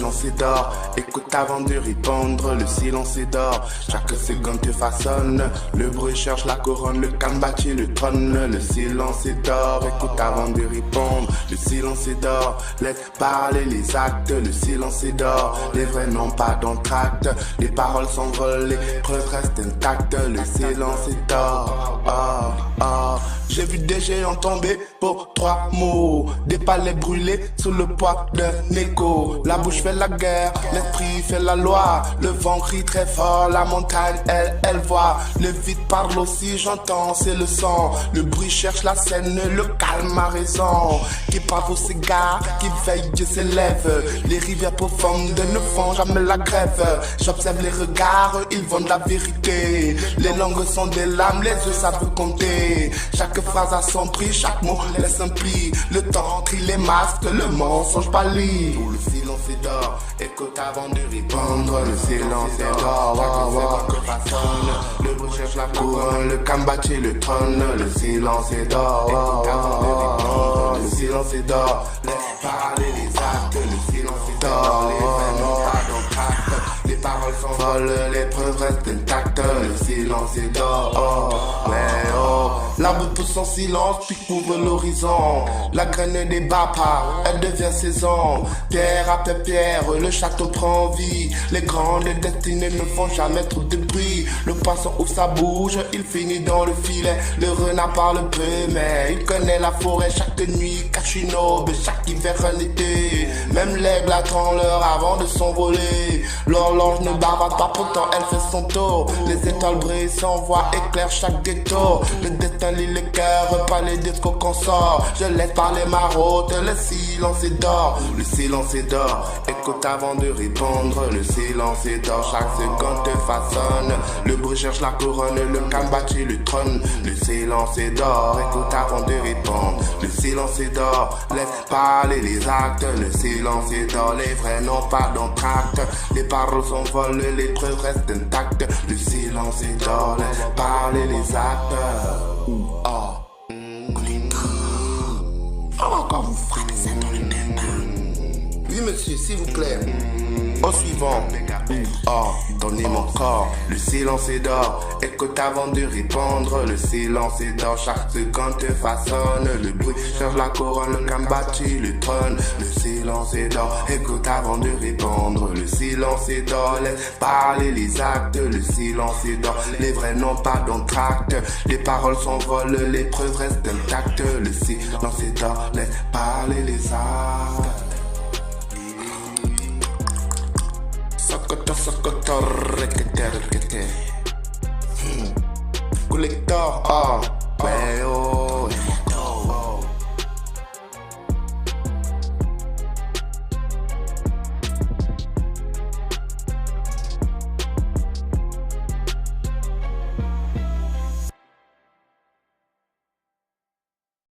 silence est d'or. Écoute avant de répondre, le silence est d'or. Chaque seconde te façonne, le bruit cherche la couronne, le calme bâtit le trône. Le silence est d'or, écoute avant de répondre, le silence est d'or. Laisse parler les actes, le silence est d'or. Les vrais n'ont pas d'entracte, les paroles s'envolent, les preuves restent intactes. Le silence est d'or. J'ai vu des géants tomber pour 3 mots. Des palais brûlés sous le poids d'un écho. La bouche fait la guerre, l'esprit fait la loi. Le vent crie très fort, la montagne elle voit. Le vide parle aussi, j'entends, c'est le sang. Le bruit cherche la scène, le calme a raison. Qui parle au cigare, qui veille, Dieu s'élève. Les rivières profondes ne font jamais la grève. J'observe les regards, ils vendent la vérité. Les langues sont des lames, les yeux savent compter. Chaque phrase a son prix, chaque mot laisse un pli. Le temps trie les masques, le mensonge pâlit. Tout le silence est d'or, écoute avant de répondre. Le silence est d'or, chaque façonne. Le bruit cherche la couronne, le calme bâtit le trône. Le silence est d'or, écoute avant de répondre. Le silence est d'or, laisse parler les actes. Le silence est d'or, les vrais n'ont pas d'entracte. Les paroles s'envolent, les preuves restent intactes. Le silence est d'or, l'arbre pousse en silence, puis couvre l'horizon. La graine des pas, elle devient saison. Pierre après pierre, le château prend vie. Les grandes destinées ne font jamais trop de bruit. Le poisson ouvre sa bouche, il finit dans le filet. Le renard parle peu, mais il connaît la forêt. Chaque nuit cache une aube, chaque hiver un été. Même l'aigle attend l'heure avant de s'envoler. L'horloge ne bavarde pas, pourtant elle fait son tour. Les étoiles brillent, s'envoient, éclairent chaque détour. Le destin lit le cœur, pas les discours qu'on sort. Je laisse parler ma route, le silence est d'or. Le silence est d'or, écoute avant de répondre. Le silence est d'or, chaque seconde te façonne. Le bruit cherche la couronne, le calme bâtit le trône. Le silence est d'or, écoute avant de répondre. Le silence est d'or, laisse parler les actes. Le silence est d'or, les vrais n'ont pas d'entracte. Les paroles s'envolent, les preuves restent intactes. Le silence est d'or, laisse parler les actes. Encore vous frappez ça dans le même. Oui monsieur, s'il vous plaît. Au suivant. Donnez mon corps. Le silence est d'or, écoute avant de répondre. Le silence est d'or, chaque seconde te façonne. Le bruit cherche la couronne, le calme bâtit le trône. Le silence est d'or, écoute avant de répondre. Le silence est d'or, laisse parler les actes. Le silence est d'or, les vrais n'ont pas d'entracte. Les paroles s'envolent, les preuves restent intactes. Le silence est d'or, laisse parler les actes. Sokoto, rekete. Collector,